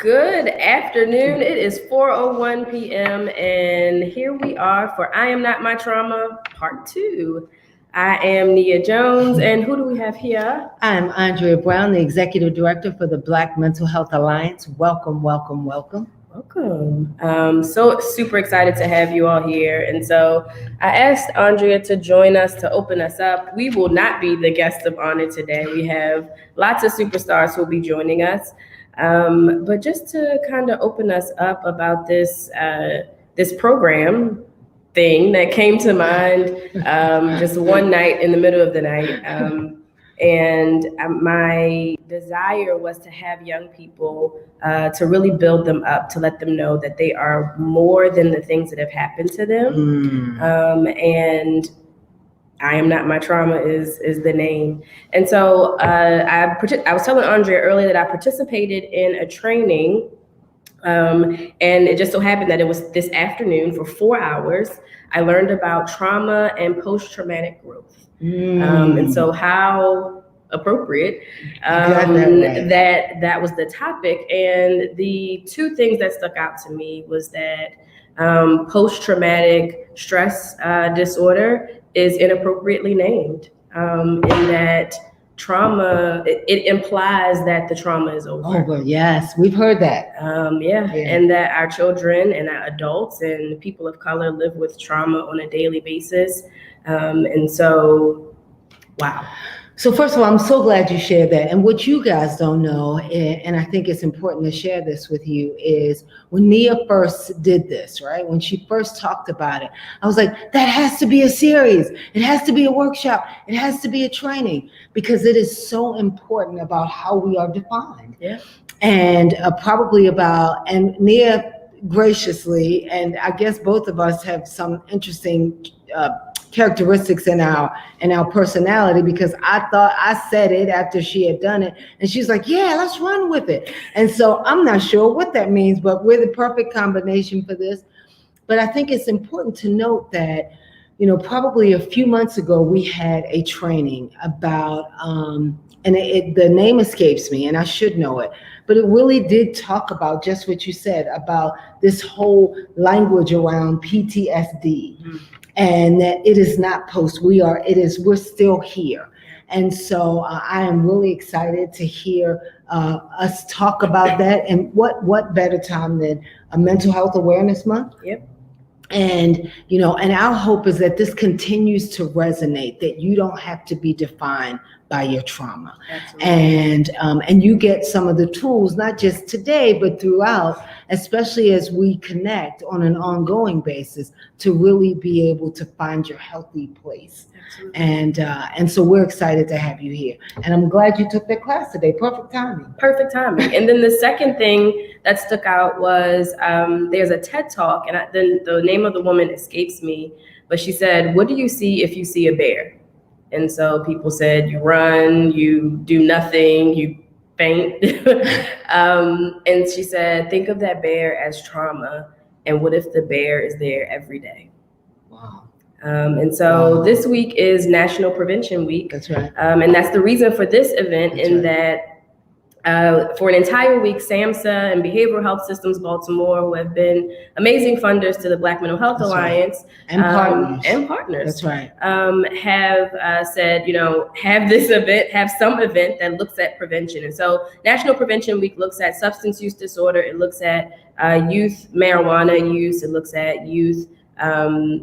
Good afternoon. It is 4:01 p.m. and here we are for I Am Not My Trauma, Part 2. I am Nia Jones, and who do we have here? I'm Andrea Brown, the Executive Director for the Black Mental Health Alliance. Welcome, welcome, welcome. Welcome. So super excited to have you all here. And so I asked Andrea to join us to open us up. We will not be the guest of honor today. We have lots of superstars who will be joining us. But just to kind of open us up about this program thing that came to mind just one night in the middle of the night. And my desire was to have young people to really build them up, to let them know that they are more than the things that have happened to them. And I Am Not My Trauma is the name. And so I was telling Andrea earlier that I participated in a training, and it just so happened that it was this afternoon for 4 hours. I learned about trauma and post-traumatic growth. And so how appropriate that was the topic. And the two things that stuck out to me was that post-traumatic stress disorder is inappropriately named, in that trauma, it implies that the trauma is over. Yes, we've heard that. And that our children and our adults and people of color live with trauma on a daily basis. And so, wow. So first of all, I'm so glad you shared that. And what you guys don't know, and I think it's important to share this with you, is when Nia first did this, right? When she first talked about it, I was like, that has to be a series. It has to be a workshop. It has to be a training, because it is so important about how we are defined. Yeah. And and Nia graciously, and I guess both of us have some interesting characteristics in our personality, because I thought I said it after she had done it, and she's like, yeah, let's run with it. And so I'm not sure what that means, but we're the perfect combination for this. But I think it's important to note that, probably a few months ago, we had a training about, the name escapes me, and I should know it, but it really did talk about just what you said about this whole language around PTSD. And that it is not we're still here. And so I am really excited to hear us talk about that. And what better time than a Mental Health Awareness Month? Yep. And, and our hope is that this continues to resonate, that you don't have to be defined by your trauma. Absolutely. And you get some of the tools, not just today, but throughout, especially as we connect on an ongoing basis, to really be able to find your healthy place. Absolutely. And so we're excited to have you here. And I'm glad you took that class today. Perfect timing. Perfect timing. And then the second thing that stuck out was there's a TED Talk, and then the name of the woman escapes me, but she said, what do you see if you see a bear? And so people said, you run, you do nothing, you faint. And she said, think of that bear as trauma. And what if the bear is there every day? Wow. And so this week is National Prevention Week. That's right. And that's the reason for this event, that for an entire week, SAMHSA and Behavioral Health Systems Baltimore, who have been amazing funders to the Black Mental Health Alliance, right. And partners. That's right. Have said, have this event, have some event that looks at prevention. And so National Prevention Week looks at substance use disorder. It looks at youth marijuana use. It looks at youth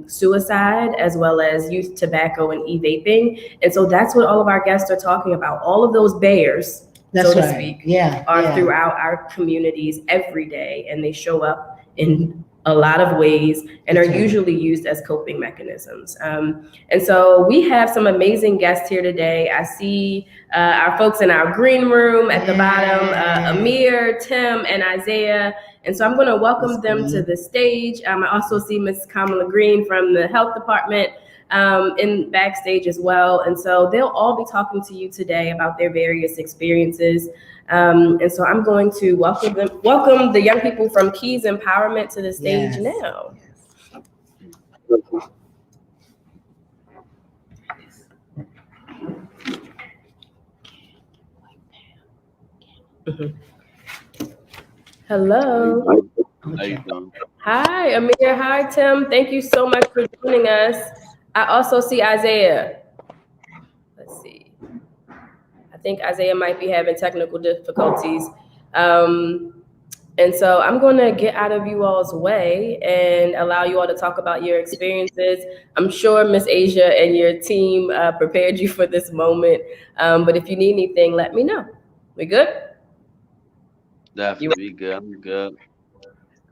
suicide, as well as youth tobacco and e-vaping. And so that's what all of our guests are talking about. All of those bears, so to speak, are throughout our communities every day, and they show up in a lot of ways and are usually used as coping mechanisms. And so we have some amazing guests here today. I see our folks in our green room at the bottom, Amir, Tim, and Isaiah. And so I'm going to welcome them to the stage. I also see Ms. Kamala Green from the health department in backstage as well. And so they'll all be talking to you today about their various experiences. And so I'm going to welcome the young people from Keys Empowerment to the stage now. Hello. How you doing? Hi, Amir. Hi, Tim. Thank you so much for joining us. I also see Isaiah. Let's see. I think Isaiah might be having technical difficulties. And so I'm going to get out of you all's way and allow you all to talk about your experiences. I'm sure Miss Asia and your team prepared you for this moment. But if you need anything, let me know. We good? Definitely be good. I'm good.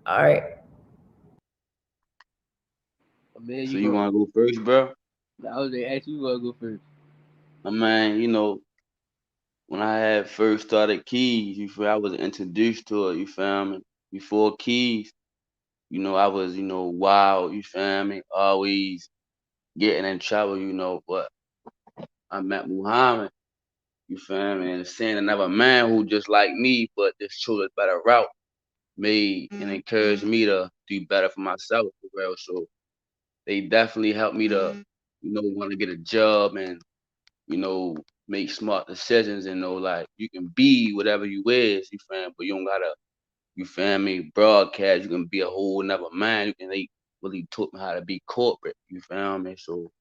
All right. Man, So you want to go first, bro? I was gonna ask you to go first. I mean, when I had first started Keys, you feel I was introduced to it. You feel me? Before Keys, I was, wild. You feel me? Always getting in trouble. But I met Muhammad. You feel me? And seeing another man who just like me, but just chose a better route, made and encouraged me to do better for myself, for real. So they definitely helped me to, want to get a job and, make smart decisions and know like you can be whatever you is, you feel me? But you don't gotta, you feel me, broadcast, you can be a whole another man. They really taught me how to be corporate, you feel me? So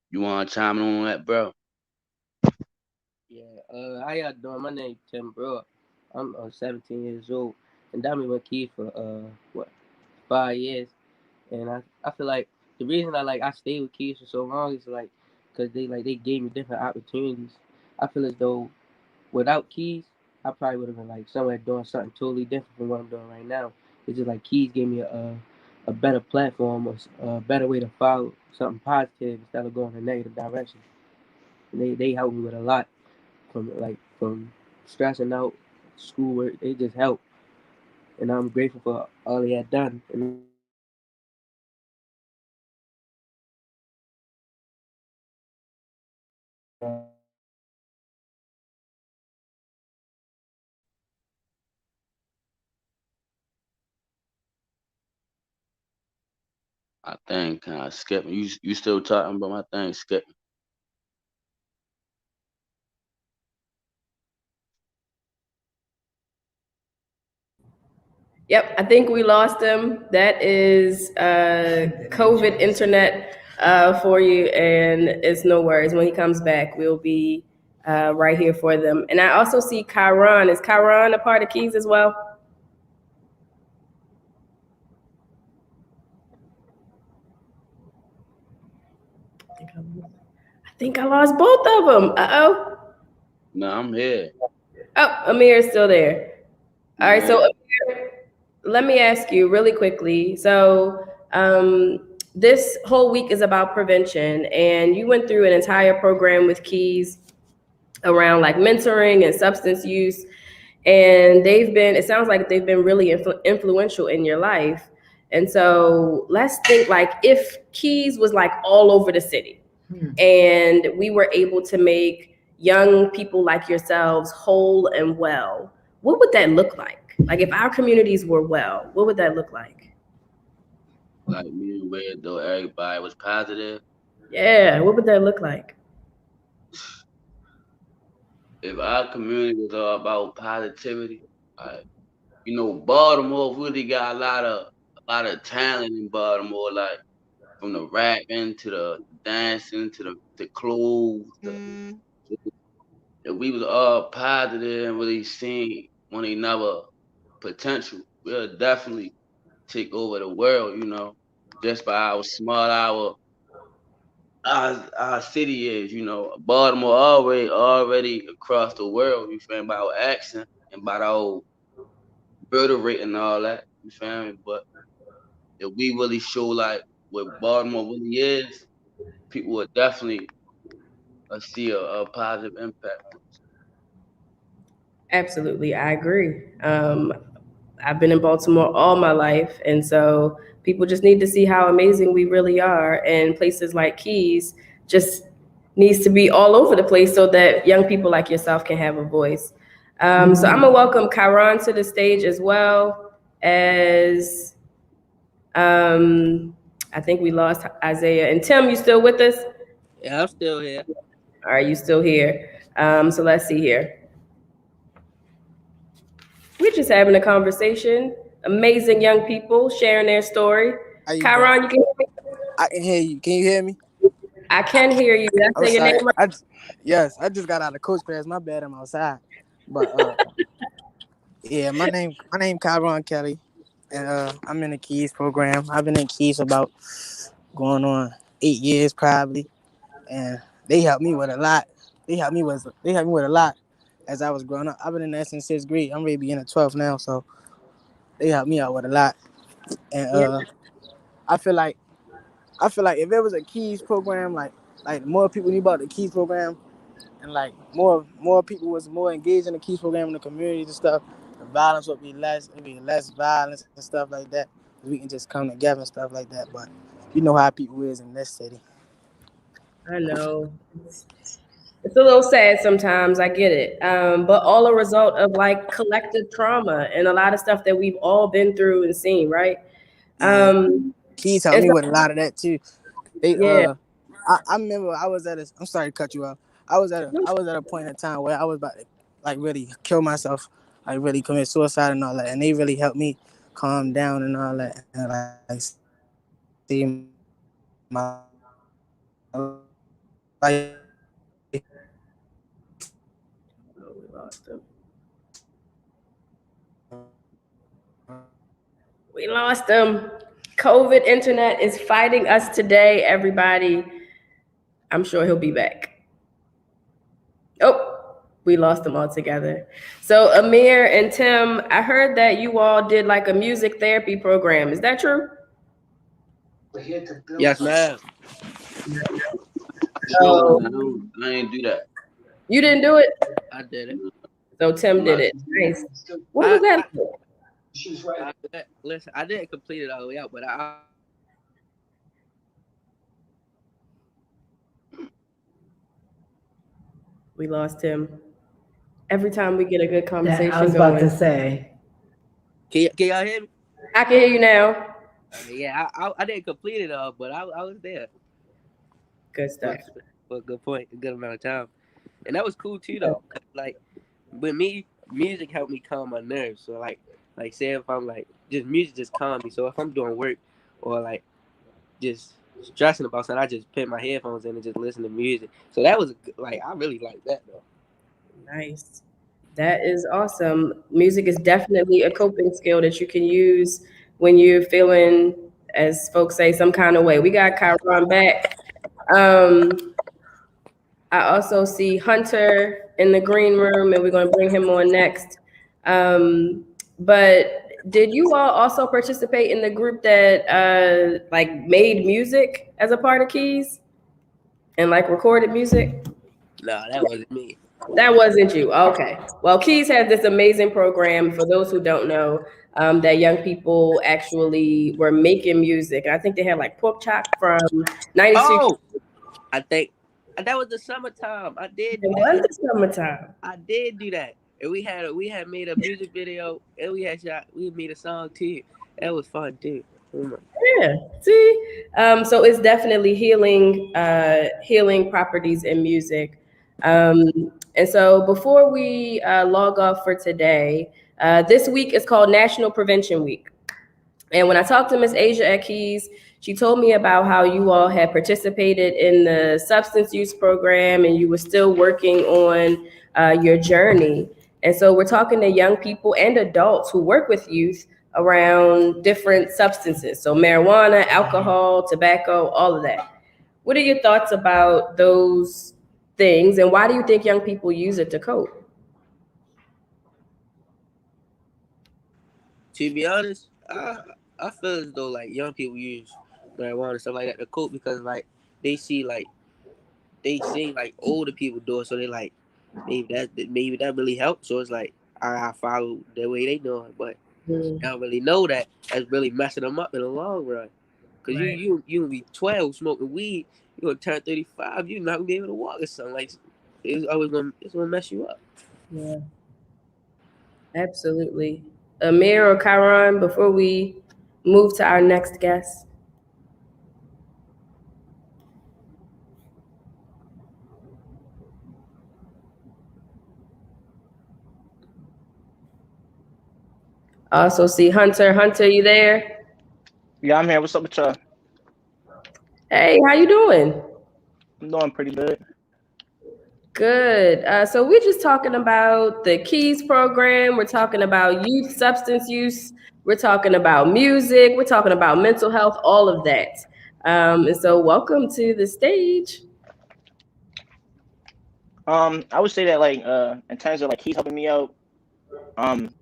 you wanna chime in on that, bro? Yeah. How y'all doing? My name Tim, bro. I'm 17 years old, and I've been with Keith for 5 years, and I feel like the reason I stayed with Keith for so long is like because they gave me different opportunities. I feel as though without Keys, I probably would have been like somewhere doing something totally different from what I'm doing right now. It's just like Keys gave me a better platform, a better way to follow something positive instead of going in a negative direction. And they helped me with a lot from stressing out, schoolwork. They just helped, and I'm grateful for all they had done. And I think kind of skipping. You still talking about my thing skipping? Yep, I think we lost him. That is COVID internet for you, and it's no worries. When he comes back, we'll be right here for them. And I also see Kyron. Is Kyron a part of Keys as well? I think I lost both of them. Uh-oh. No, I'm here. Oh, Amir is still there. All right, so Man, Amir, let me ask you really quickly. So, this whole week is about prevention, and you went through an entire program with Keys around like mentoring and substance use, and it sounds like they've been really influential in your life. And so, let's think like if Keys was like all over the city, and we were able to make young people like yourselves whole and well, what would that look like? Like if our communities were well, what would that look like? like me and Red though, everybody was positive. Yeah, what would that look like? If our community was all about positivity, like, Baltimore really got a lot of talent in Baltimore, like from the rapping to the dancing to the clothes. If we was all positive and really seeing one another potential, we'll definitely take over the world. Just by how smart our city is. Baltimore already across the world. You feel me? By our accent and by our murder rate and all that. You feel me? But if we really show like what Baltimore really is, people will definitely see a positive impact. Absolutely, I agree. I've been in Baltimore all my life, and so people just need to see how amazing we really are. And places like Keys just needs to be all over the place so that young people like yourself can have a voice. So I'm gonna welcome Kyron to the stage as well as I think we lost Isaiah and Tim. You still with us? yeah, I'm still here. All right, you still here? So let's see here. We're just having a conversation. Amazing young people sharing their story. How you doing? Kyron, you can hear me? I can hear you. Can you hear me? I can hear you. Did I I'm say your sorry. name right? Yes, I just got out of coach class. My bad, I'm outside. But yeah, my name Kyron Kelly, and I'm in the Keys program. I've been in Keys about going on 8 years probably, and they helped me with a lot. They helped me with a lot as I was growing up. I've been in that since 6th grade. I'm ready to be in the 12th now, so they helped me out with a lot. And Yeah. I feel like if there was a Keys program, like more people knew about the Keys program, and like more people was more engaged in the Keys program in the communities and stuff, the violence would be less. It'd be less violence and stuff like that. We can just come together and stuff like that. But you know how people is in this city. I know. It's a little sad sometimes. I get it. But all a result of like collective trauma and a lot of stuff that we've all been through and seen, right? Yeah, Um, Keys helped and me so, with a lot of that too. They yeah. I remember I was at a. I'm sorry to cut you off. I was at a point in time where I was about to like really kill myself, like really commit suicide and all that, and they really helped me calm down and all that, and like see my life. Oh, we lost him. We lost him. COVID internet is fighting us today, everybody. I'm sure he'll be back. Oh, we lost them altogether. So Amir and Tim, I heard that you all did like a music therapy program. Is that true? Yes, ma'am. No, Oh, I ain't do that. you didn't do it? I did it. So Tim I'm did not. it. Nice. What was I, that I, for? listen. I didn't complete it all the way out, but I We lost him. Every time we get a good That I conversation was about to going. say. can y'all hear me? I can hear you now. Yeah, I didn't complete it all, but I was there Good for, stuff. for a good point, a good amount of time, and that was cool too though. 'Cause, like with me, music helped me calm my nerves. So like say if I'm like just music just calm me. So if I'm doing work or like just stressing about something, I just put my headphones in and just listen to music. So that was like I really like that though. Nice. That is awesome. Music is definitely a coping skill that you can use when you're feeling, as folks say, some kind of way. We got Kyron back. Um, I also see Hunter in the green room, and we're going to bring him on next. But did you all also participate in the group that like made music as a part of Keys and like recorded music? No, that wasn't me. That wasn't you. Okay. Well, Keys has this amazing program for those who don't know that young people actually were making music. I think they had like Pork Chop from 92. Oh, I think that was the summertime. I did It do was that. the summertime. I did do that. And we had made a music video and we made a song too. That was fun too. Yeah. See, so it's definitely healing properties in music. Um, and so before we log off for today, this week is called National Prevention Week. And when I talked to Miss Asia at Keys, she told me about how you all had participated in the substance use program and you were still working on your journey. And so we're talking to young people and adults who work with youth around different substances. So marijuana, alcohol, tobacco, all of that. What are your thoughts about those things and why do you think young people use it to cope? To be honest, I feel as though like young people use marijuana and stuff like that to cope because like they see like they see like older people do it, so they like maybe that really helps. So it's like I follow the way they do it, but Mm, I don't really know that that's really messing them up in the long run. Cause right. you gonna be 12 smoking weed, you gonna turn 35, you're not gonna be able to walk or something like it's gonna mess you up. Yeah, absolutely. Amir or Kyron, before we move to our next guest. Also see Hunter. Hunter, you there? Yeah, I'm here. What's up with y'all? Hey, how you doing? I'm doing pretty good. Good. So we're just talking about the Keys program. We're talking about youth substance use. We're talking about music. We're talking about mental health, all of that. And so welcome to the stage. I would say that like in terms of like he's helping me out. Um,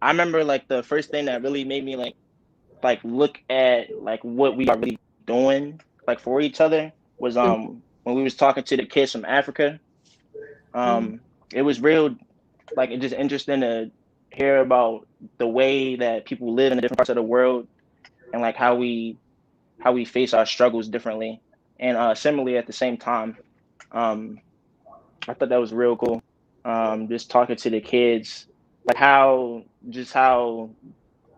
I remember like the first thing that really made me like look at like what we are really doing like for each other was when we was talking to the kids from Africa. It was real like it just interesting to hear about the way that people live in the different parts of the world and like how we face our struggles differently and similarly at the same time. Um, I thought that was real cool. Just talking to the kids, like how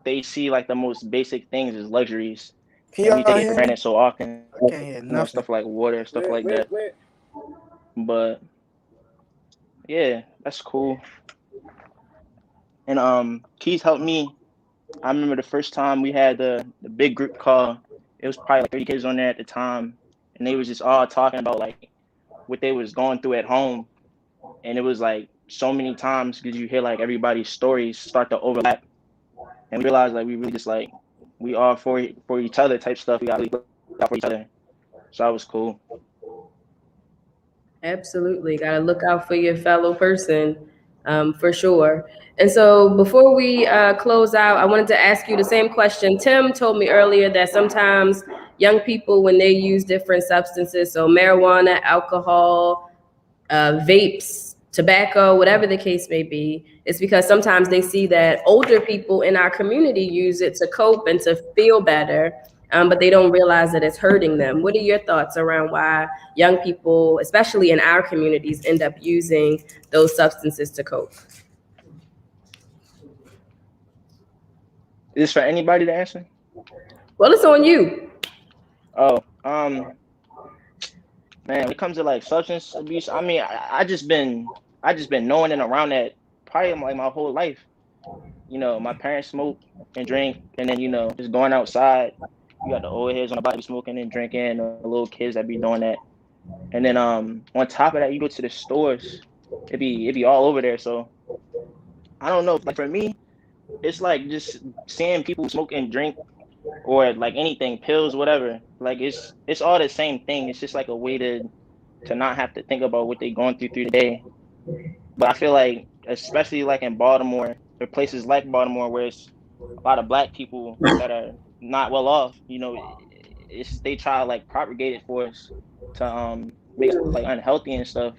they see like the most basic things as luxuries, Can and we y'all take it for hear me? granted so often. I can't hear You know, nothing. stuff like water, stuff like that. But yeah, that's cool. And Keys helped me. I remember the first time we had the big group call. It was probably like 30 kids on there at the time, and they was just all talking about like what they was going through at home, and it was like so many times because you hear like everybody's stories start to overlap, and we realized like we really just like we all for each other type stuff. We got to look out for each other, so that was cool. Absolutely. Got to look out for your fellow person, for sure. And so before we close out, I wanted to ask you the same question. Tim told me earlier that sometimes young people, when they use different substances, so marijuana, alcohol, vapes, tobacco, whatever the case may be, it's because sometimes they see that older people in our community use it to cope and to feel better, but they don't realize that it's hurting them. What are your thoughts around why young people, especially in our communities, end up using those substances to cope? Is this for anybody to answer? Well, it's on you. Oh, man, when it comes to like substance abuse, I mean, I just been knowing and around that probably like my whole life. You know, my parents smoke and drink, and then you know, just going outside. You got the old heads on the body smoking and drinking, the little kids that be doing that. And then on top of that, you go to the stores, it be all over there. So I don't know. Like for me, it's like just seeing people smoke and drink or like anything, pills, whatever. Like it's all the same thing. It's just like a way to not have to think about what they're going through the day. But I feel like especially like in Baltimore or places like Baltimore where it's a lot of black people that are not well off, you know, it's they try to like propagate it for us to make us like unhealthy and stuff.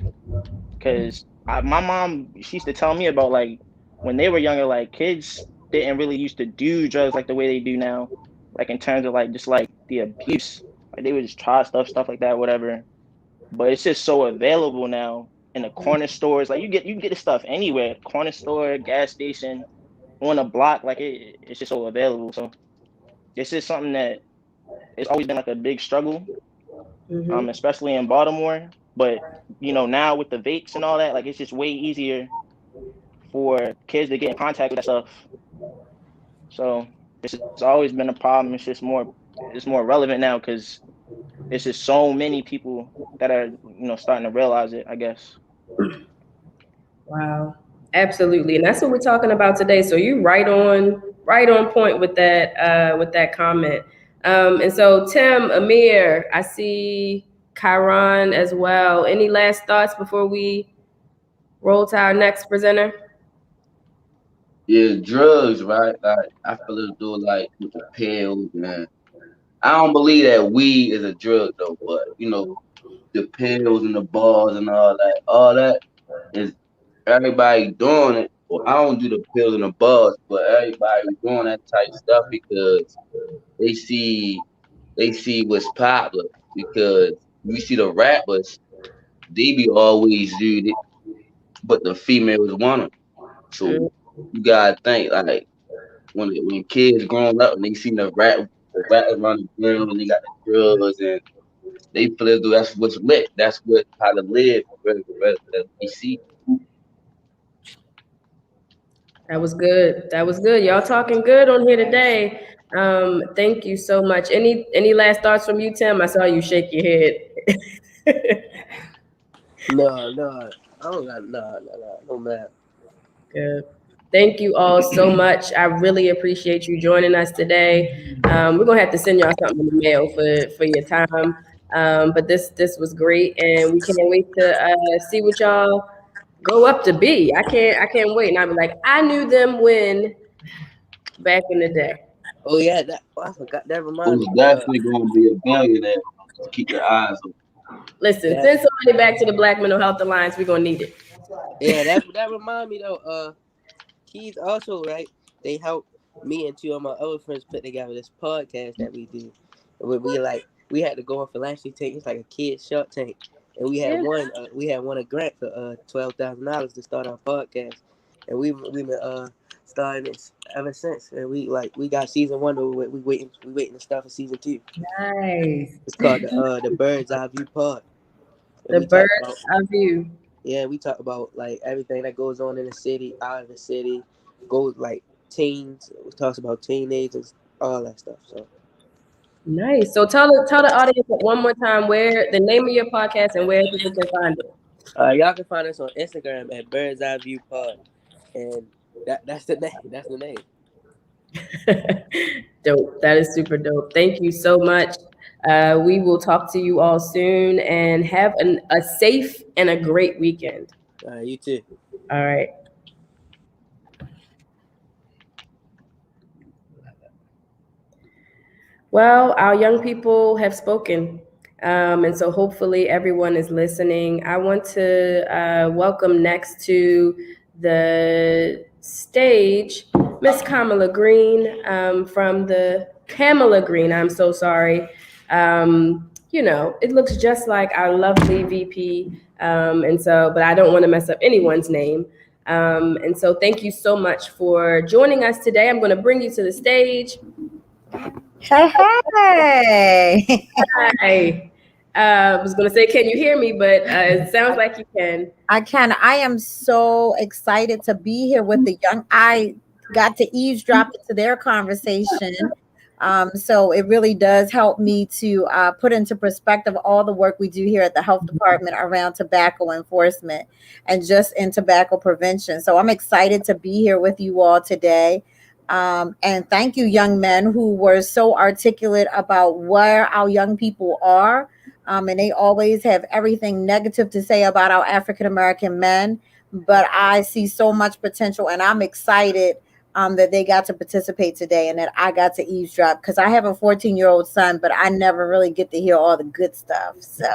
Cause my mom, she used to tell me about like when they were younger, like kids didn't really used to do drugs like the way they do now, like in terms of like just like the abuse. Like they would just try stuff like that, whatever. But it's just so available now in the corner stores. Like you can get this stuff anywhere, corner store, gas station, on a block. Like it's just so available. So it's just something that it's always been like a big struggle, Mm-hmm. especially in Baltimore. But you know now with the vapes and all that, like it's just way easier for kids to get in contact with that stuff. So it's always been a problem. It's more relevant now because it's just so many people that are starting to realize it, I guess. Wow. Absolutely. And that's what we're talking about today. So you right on point with that comment. And so Tim, Amir, I see Chiron as well. Any last thoughts before we roll to our next presenter? Yeah, drugs, right? Like I feel as though like with the pills, man. I don't believe that weed is a drug though, but you know, the pills and the bars and all that is everybody doing it. Well, I don't do the pills and the bars, but everybody doing that type stuff because they see they see what's popular. Because you see the rappers, they be always do it, but the females want them. So Mm, you gotta think like when kids growing up and they see the rappers running around and they got the drugs and they feel as though that's what's lit. That's what how to live. Rather than we see. That was good. That was good. Y'all talking good on here today. Thank you so much. Any last thoughts from you, Tim? I saw you shake your head. No, I don't got no man. Good. Thank you all so much. I really appreciate you joining us today. We're gonna have to send y'all something in the mail for your time. But this was great, and we can't wait to see what y'all grow up to be. I can't wait. And I'll be like, I knew them when back in the day. Oh yeah, I forgot. That reminds Who's me. definitely going to be a billionaire. So keep your eyes open. Listen, That, send somebody back to the Black Mental Health Alliance. We're gonna need it. yeah, that remind me though. Keys also, right? They helped me and two of my other friends put together this podcast that we do. Where we had to go on philanthropy tank. It's like a kid Shark Tank, and we had Yeah. won a grant for $12,000 to start our podcast, and we've been starting this ever since. And we got season 1 over with. We waiting to start for season 2. Nice. It's called the Bird's Eye View Pod. And The we talk birds of you. yeah, we talk about like everything that goes on in the city, out of the city, goes like teens. We talks about teenagers, all that stuff. So Nice. So tell the audience one more time where the name of your podcast and where people can find it. y'all can find us on Instagram at Bird's Eye View Pod, and that's the name. That's the name. Dope. That is super dope. Thank you so much. We will talk to you all soon and have a safe and a great weekend. You too. All right. Well, our young people have spoken. And so hopefully everyone is listening. I want to welcome next to the stage Miss Kamala Green from the Kamala Green. I'm so sorry. It looks just like our lovely VP. But I don't want to mess up anyone's name. And so thank you so much for joining us today. I'm going to bring you to the stage. Hey. Hi. I was going to say, can you hear me? But it sounds like you can. I can. I am so excited to be here with the young. I got to eavesdrop into their conversation. So it really does help me to put into perspective all the work we do here at the health department around tobacco enforcement and just in tobacco prevention. So I'm excited to be here with you all today. And thank you, young men who were so articulate about where our young people are. And they always have everything negative to say about our African-American men. But I see so much potential, and I'm excited that they got to participate today and that I got to eavesdrop, because I have a 14-year-old son, but I never really get to hear all the good stuff. So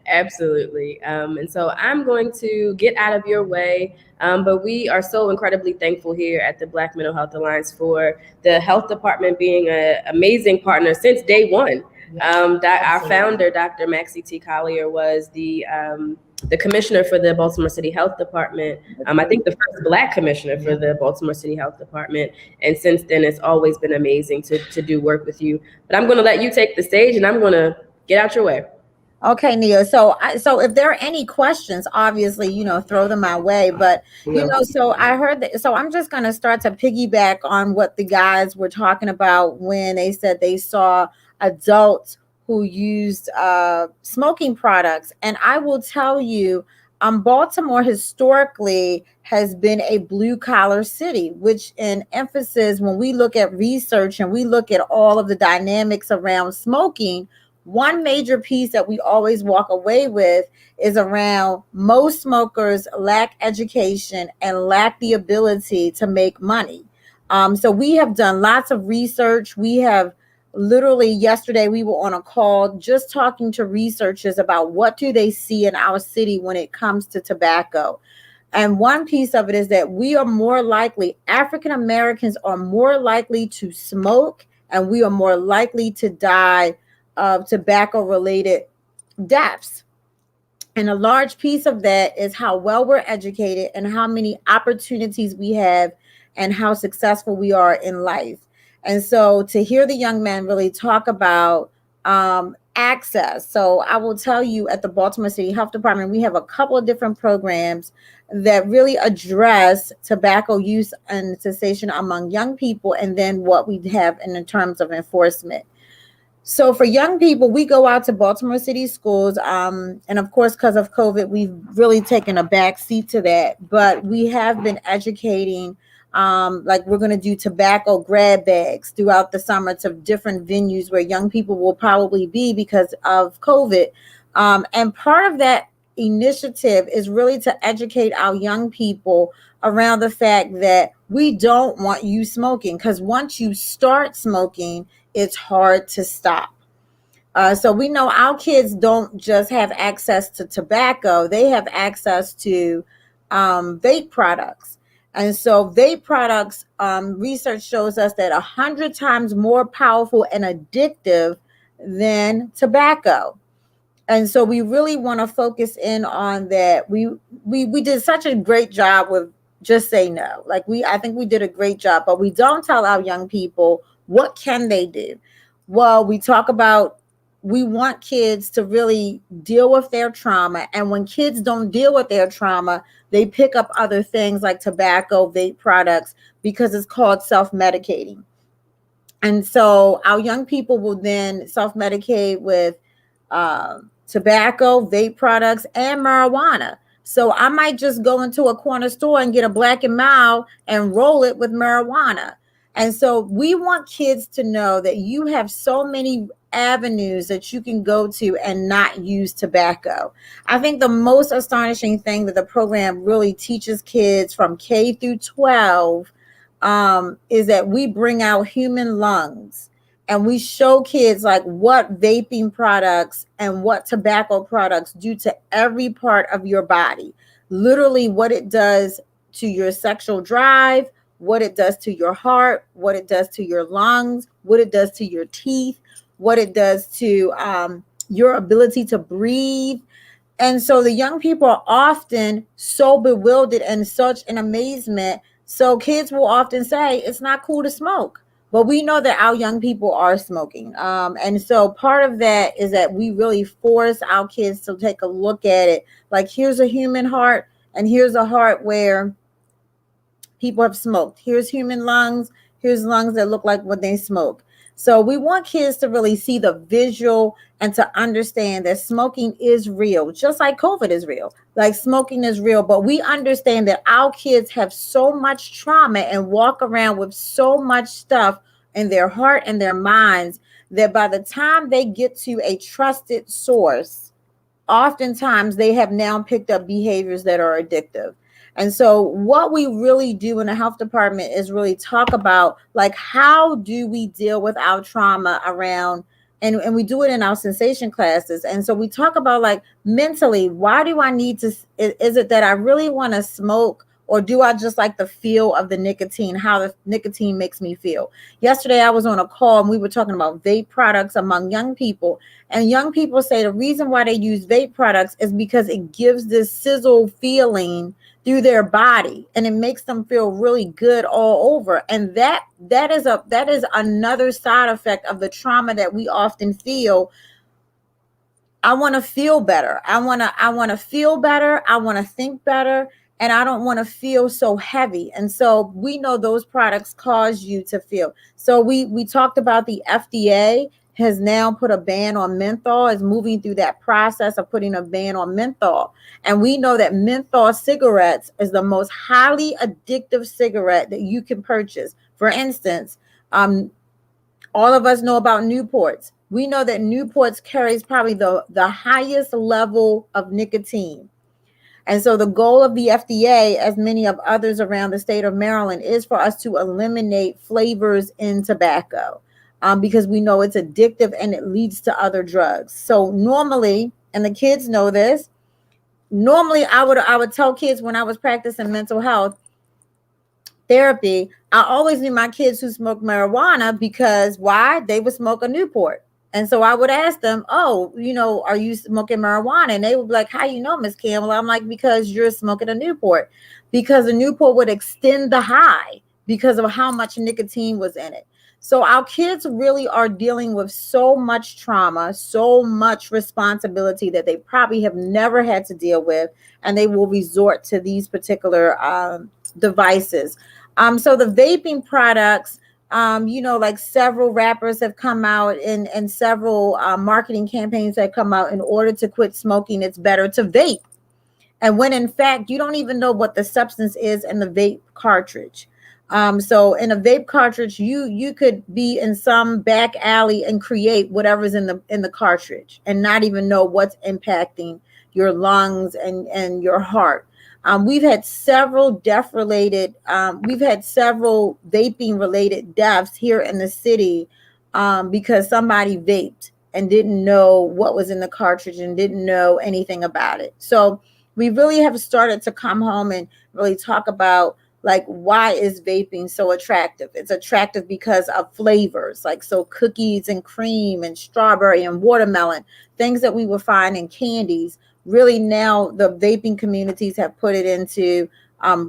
Absolutely. And so I'm going to get out of your way. But we are so incredibly thankful here at the Black Mental Health Alliance for the health department being an amazing partner since day one. Our founder, Dr. Maxie T. Collier, was the commissioner for the Baltimore City Health Department. I think the first Black commissioner for the Baltimore City Health Department. And since then, it's always been amazing to do work with you. But I'm going to let you take the stage, and I'm going to get out your way. okay, Nia. So if there are any questions, obviously, throw them my way. But, so I heard that. So I'm just going to start to piggyback on what the guys were talking about when they said they saw adults who used smoking products. And I will tell you, Baltimore historically has been a blue collar city, which in emphasis, when we look at research and we look at all of the dynamics around smoking, one major piece that we always walk away with is around most smokers lack education and lack the ability to make money. So we have done lots of research. We have literally yesterday we were on a call just talking to researchers about what do they see in our city when it comes to tobacco. And one piece of it is that we are more likely, African Americans are more likely to smoke, and we are more likely to die of tobacco-related deaths. And a large piece of that is how well we're educated and how many opportunities we have and how successful we are in life. And so to hear the young man really talk about access. So I will tell you, at the Baltimore City Health Department, we have a couple of different programs that really address tobacco use and cessation among young people, and then what we have in terms of enforcement. So for young people, we go out to Baltimore City schools, and of course, because of COVID, we've really taken a back seat to that. But we have been educating, like we're going to do tobacco grab bags throughout the summer to different venues where young people will probably be because of COVID. And part of that initiative is really to educate our young people around the fact that we don't want you smoking, because once you start smoking, it's hard to stop. So we know our kids don't just have access to tobacco, they have access to vape products. And so vape products, research shows us that 100 times more powerful and addictive than tobacco. And so we really want to focus in on that. We did such a great job with Just Say No. Like I think we did a great job, but we don't tell our young people what can they do. Well, we talk about, we want kids to really deal with their trauma, and when kids don't deal with their trauma, they pick up other things like tobacco, vape products, because it's called self-medicating. And so our young people will then self-medicate with tobacco, vape products, and marijuana. So I might just go into a corner store and get a Black and Mild and roll it with marijuana. And so we want kids to know that you have so many avenues that you can go to and not use tobacco. I think the most astonishing thing that the program really teaches kids from K through 12 is that we bring out human lungs. And we show kids like what vaping products and what tobacco products do to every part of your body. Literally what it does to your sexual drive, what it does to your heart, what it does to your lungs, what it does to your teeth, what it does to your ability to breathe. And so the young people are often so bewildered and such in amazement. So kids will often say, it's not cool to smoke. But we know that our young people are smoking. And so part of that is that we really force our kids to take a look at it. Like, here's a human heart, and here's a heart where people have smoked. Here's human lungs. Here's lungs that look like when they smoke. So we want kids to really see the visual and to understand that smoking is real, just like COVID is real. Like smoking is real, but we understand that our kids have so much trauma and walk around with so much stuff in their heart and their minds that by the time they get to a trusted source, oftentimes they have now picked up behaviors that are addictive. And so what we really do in the health department is really talk about, like, how do we deal with our trauma around, and we do it in our sensation classes. And so we talk about, like, mentally, why do I need to, is it that I really want to smoke, or do I just like the feel of the nicotine, how the nicotine makes me feel? Yesterday, I was on a call and we were talking about vape products among young people. And young people say the reason why they use vape products is because it gives this sizzle feeling through their body, and it makes them feel really good all over. And that is another side effect of the trauma that we often feel. I want to feel better. I want to feel better. I want to think better, and I don't want to feel so heavy. And so we know those products cause you to feel. So we talked about the FDA has now put a ban on menthol, is moving through that process of putting a ban on menthol. And we know that menthol cigarettes is the most highly addictive cigarette that you can purchase. For instance, all of us know about Newports. We know that Newports carries probably the highest level of nicotine. And so the goal of the FDA, as many of others around the state of Maryland, is for us to eliminate flavors in tobacco. Because we know it's addictive and it leads to other drugs. So normally, and the kids know this, normally I would tell kids when I was practicing mental health therapy, I always knew my kids who smoked marijuana because why? They would smoke a Newport. And so I would ask them, oh, are you smoking marijuana? And they would be like, how you know, Miss Campbell? I'm like, because you're smoking a Newport. Because a Newport would extend the high because of how much nicotine was in it. So our kids really are dealing with so much trauma, so much responsibility that they probably have never had to deal with, and they will resort to these particular devices. So the vaping products, like several rappers have come out and several marketing campaigns have come out in order to quit smoking. It's better to vape. And when in fact, you don't even know what the substance is in the vape cartridge. So in a vape cartridge, you could be in some back alley and create whatever's in the cartridge and not even know what's impacting your lungs and your heart. We've had several we've had several vaping related deaths here in the city because somebody vaped and didn't know what was in the cartridge and didn't know anything about it. So we really have started to come home and really talk about, like, why is vaping so attractive? It's attractive because of flavors, like so cookies and cream and strawberry and watermelon, things that we would find in candies. Really now the vaping communities have put it into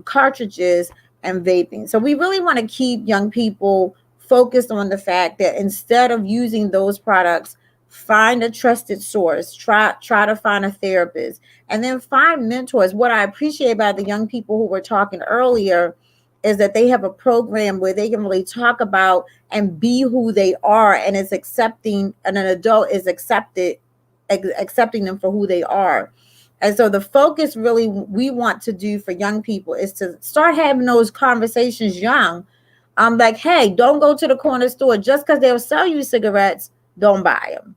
cartridges and vaping. So we really want to keep young people focused on the fact that instead of using those products, find a trusted source, try to find a therapist, and then find mentors. What I appreciate about the young people who were talking earlier is that they have a program where they can really talk about and be who they are, and it's accepting, and an adult is accepting them for who they are. And so the focus really we want to do for young people is to start having those conversations young. Like, hey, don't go to the corner store just because they'll sell you cigarettes. Don't buy them.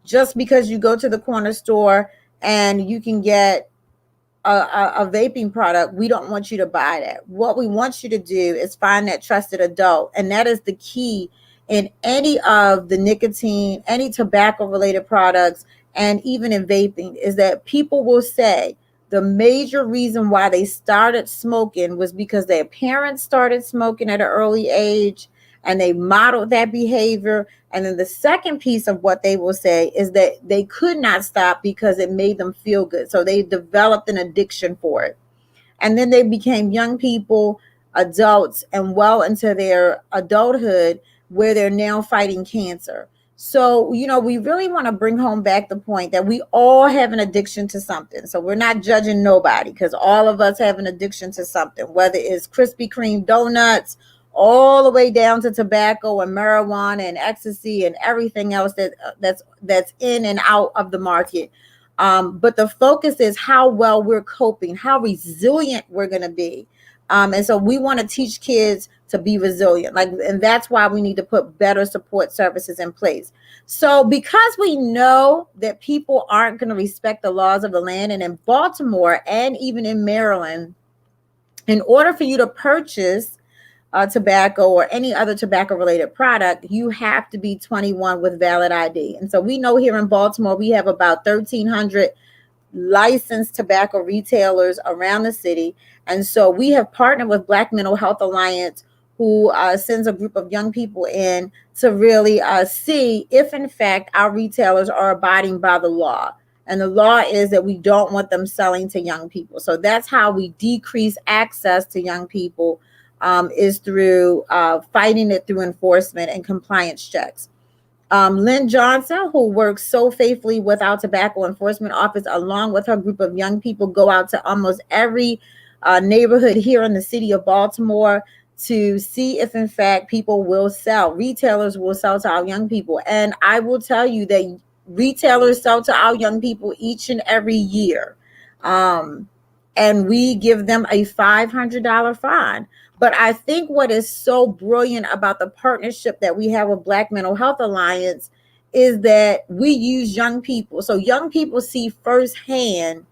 Just because you go to the corner store and you can get a vaping product, we don't want you to buy that. What we want you to do is find that trusted adult, and that is the key in any of the nicotine, any tobacco related products, and even in vaping, is that people will say the major reason why they started smoking was because their parents started smoking at an early age and they modeled that behavior. And then the second piece of what they will say is that they could not stop because it made them feel good. So they developed an addiction for it. And then they became young people, adults, and well into their adulthood where they're now fighting cancer. So, we really want to bring home back the point that we all have an addiction to something. So we're not judging nobody because all of us have an addiction to something, whether it's Krispy Kreme donuts, all the way down to tobacco and marijuana and ecstasy and everything else that's in and out of the market. But the focus is how well we're coping, how resilient we're going to be. And so we want to teach kids to be resilient, and that's why we need to put better support services in place. So because we know that people aren't going to respect the laws of the land, and in Baltimore and even in Maryland, in order for you to purchase tobacco or any other tobacco related product, you have to be 21 with valid ID. And so we know here in Baltimore, we have about 1,300 licensed tobacco retailers around the city. And so we have partnered with Black Mental Health Alliance, who sends a group of young people in to really see if in fact our retailers are abiding by the law. And the law is that we don't want them selling to young people. So that's how we decrease access to young people, is through fighting it through enforcement and compliance checks. Lynn Johnson, who works so faithfully with our tobacco enforcement office, along with her group of young people, go out to almost every neighborhood here in the city of Baltimore to see if in fact retailers will sell to our young people. And I will tell you that retailers sell to our young people each and every year. And we give them a $500 fine. But I think what is so brilliant about the partnership that we have with Black Mental Health Alliance is that we use young people. So young people see firsthand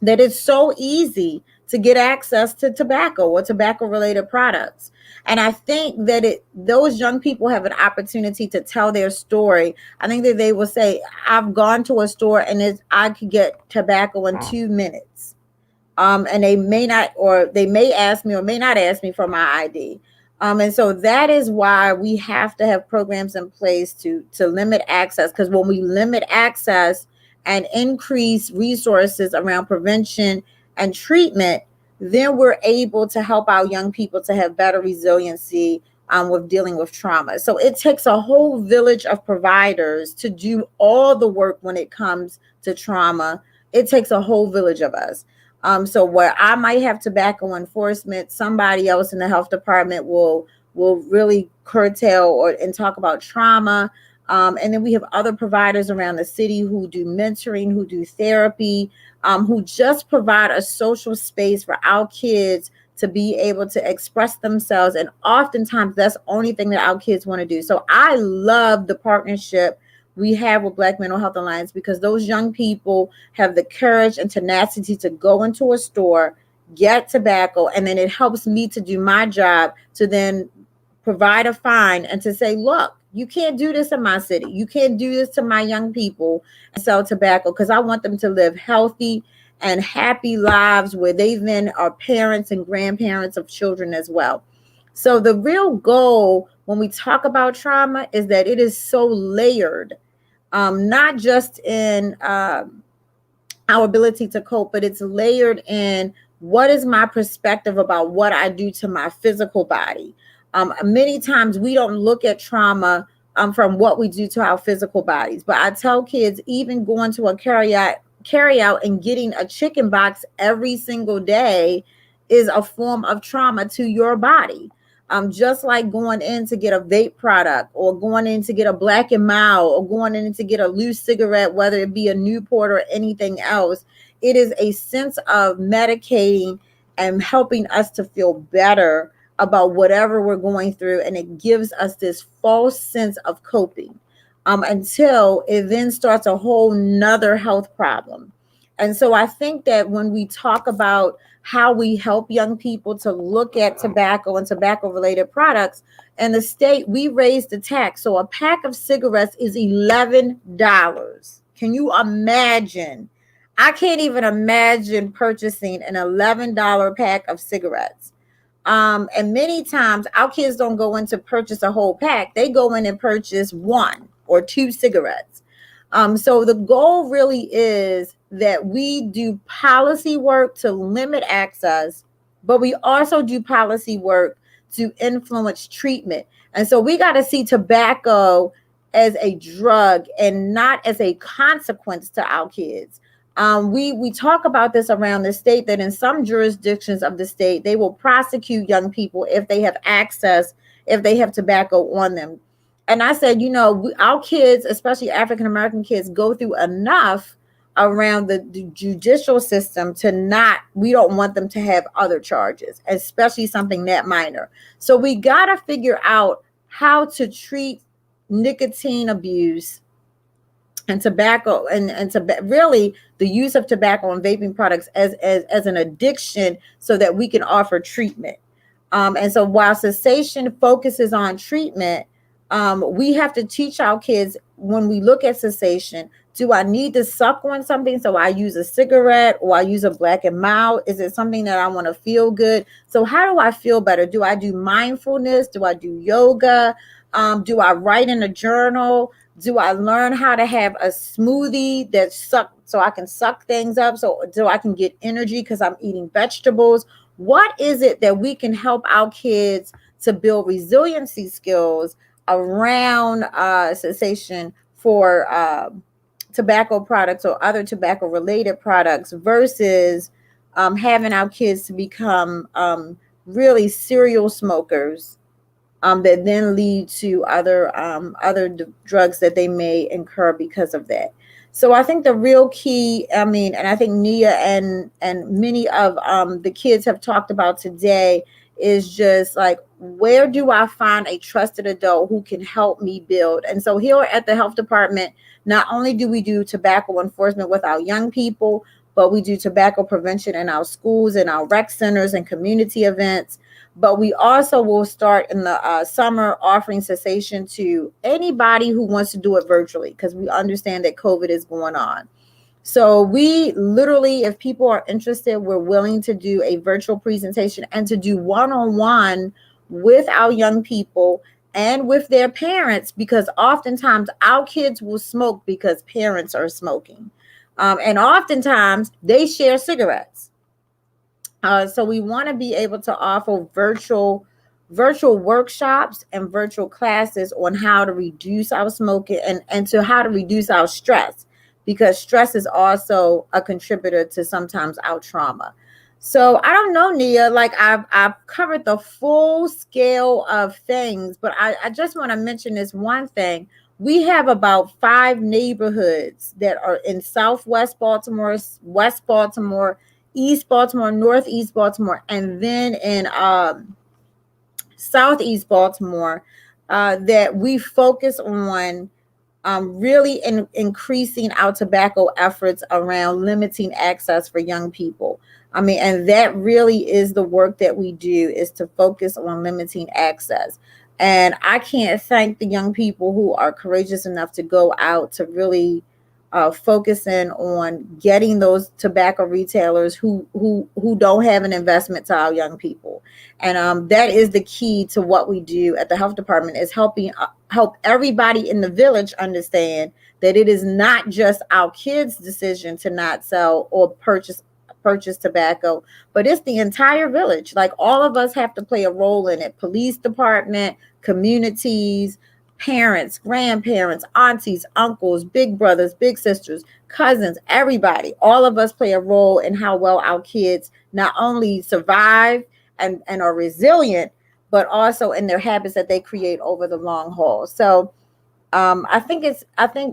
that it's so easy to get access to tobacco or tobacco related products. And I think that those young people have an opportunity to tell their story. I think that they will say, I've gone to a store and I could get tobacco in 2 minutes. And they may ask me or may not ask me for my ID. And so that is why we have to have programs in place to limit access, because when we limit access and increase resources around prevention and treatment, then we're able to help our young people to have better resiliency with dealing with trauma. So it takes a whole village of providers to do all the work when it comes to trauma. It takes a whole village of us. So where I might have tobacco enforcement, somebody else in the health department will really curtail and talk about trauma. And then we have other providers around the city who do mentoring, who do therapy, who just provide a social space for our kids to be able to express themselves. And oftentimes that's the only thing that our kids want to do. So I love the partnership we have with Black Mental Health Alliance, because those young people have the courage and tenacity to go into a store, get tobacco, and then it helps me to do my job to then provide a fine and to say, look, you can't do this in my city. You can't do this to my young people and sell tobacco, because I want them to live healthy and happy lives where they then are parents and grandparents of children as well. So the real goal when we talk about trauma is that it is so layered, not just in our ability to cope, but it's layered in what is my perspective about what I do to my physical body. Many times we don't look at trauma from what we do to our physical bodies. But I tell kids, even going to a carry out and getting a chicken box every single day is a form of trauma to your body. Just like going in to get a vape product, or going in to get a Black and Mild, or going in to get a loose cigarette, whether it be a Newport or anything else, it is a sense of medicating and helping us to feel better about whatever we're going through. And it gives us this false sense of coping until it then starts a whole nother health problem. And so I think that when we talk about how we help young people to look at tobacco and tobacco related products, in the state, we raised the tax. So a pack of cigarettes is $11. Can you imagine? I can't even imagine purchasing an $11 pack of cigarettes. And many times our kids don't go in to purchase a whole pack. They go in and purchase 1 or 2 cigarettes. So the goal really is that we do policy work to limit access, but we also do policy work to influence treatment. And so we got to see tobacco as a drug and not as a consequence to our kids. We talk about this around the state, that in some jurisdictions of the state, they will prosecute young people if they have access, if they have tobacco on them. And I said, our kids, especially African-American kids, go through enough around the judicial system we don't want them to have other charges, especially something that minor. So we got to figure out how to treat nicotine abuse and tobacco and really the use of tobacco and vaping products as an addiction, so that we can offer treatment. And so while cessation focuses on treatment, we have to teach our kids, when we look at cessation, do I need to suck on something? So I use a cigarette, or I use a Black and Mild. Is it something that I want to feel good? So how do I feel better? Do I do mindfulness? Do I do yoga? Do I write in a journal? Do I learn how to have a smoothie that so I can suck things up, so I can get energy because I'm eating vegetables? What is it that we can help our kids to build resiliency skills around cessation for tobacco products or other tobacco related products, versus having our kids to become really serial smokers that then lead to other drugs that they may incur because of that. So I think the real key, and I think Nia and many of the kids have talked about today, is just like, where do I find a trusted adult who can help me build? And so here at the health department, not only do we do tobacco enforcement with our young people, but we do tobacco prevention in our schools and our rec centers and community events. But we also will start in the summer offering cessation to anybody who wants to do it virtually, because we understand that COVID is going on. So we literally, if people are interested, we're willing to do a virtual presentation and to do one-on-one with our young people and with their parents, because oftentimes our kids will smoke because parents are smoking. And oftentimes they share cigarettes. So we want to be able to offer virtual virtual workshops and virtual classes on how to reduce our smoking and to how to reduce our stress, because stress is also a contributor to sometimes our trauma. So I don't know, Nia, like I've covered the full scale of things, but I just want to mention this one thing. We have about 5 neighborhoods that are in Southwest Baltimore, West Baltimore, East Baltimore, Northeast Baltimore, and then in Southeast Baltimore that we focus on really increasing our tobacco efforts around limiting access for young people. I mean, and that really is the work that we do, is to focus on limiting access. And I can't thank the young people who are courageous enough to go out to really focus in on getting those tobacco retailers who don't have an investment to our young people. And that is the key to what we do at the health department, is help everybody in the village understand that it is not just our kids' decision to not sell or purchase tobacco, but it's the entire village. Like, all of us have to play a role in it. Police department, communities, parents, grandparents, aunties, uncles, big brothers, big sisters, cousins, everybody. All of us play a role in how well our kids not only survive and are resilient, but also in their habits that they create over the long haul. So I think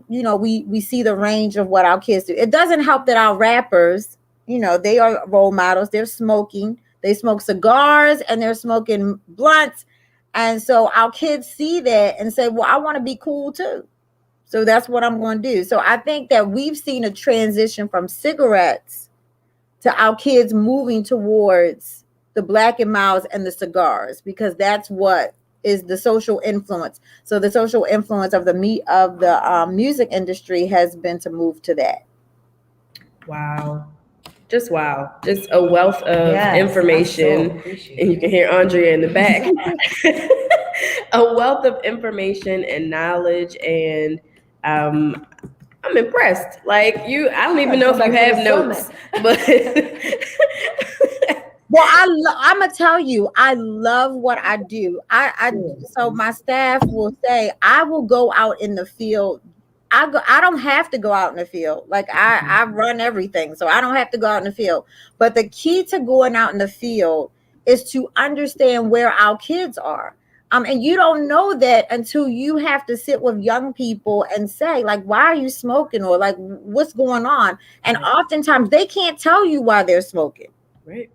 we see the range of what our kids do. It doesn't help that our rappers, they are role models. They're smoking. They smoke cigars and they're smoking blunts. And so our kids see that and say, well, I want to be cool too. So that's what I'm going to do. So I think that we've seen a transition from cigarettes to our kids moving towards the Black and Milds and the cigars, because that's what is the social influence. So the social influence of the music industry has been to move to that. Wow. Just a wealth of Yes, information. I so appreciate And you can hear Andrea in the back. A wealth of information and knowledge, and I'm impressed. Like, I don't even know if you have notes, but well, I'm gonna tell you, I love what I do. So my staff will say I will go out in the field. I don't have to go out in the field. Like, I run everything, so I don't have to go out in the field. But the key to going out in the field is to understand where our kids are. And you don't know that until you have to sit with young people and say, like, why are you smoking? Or like, what's going on? And oftentimes they can't tell you why they're smoking. Right.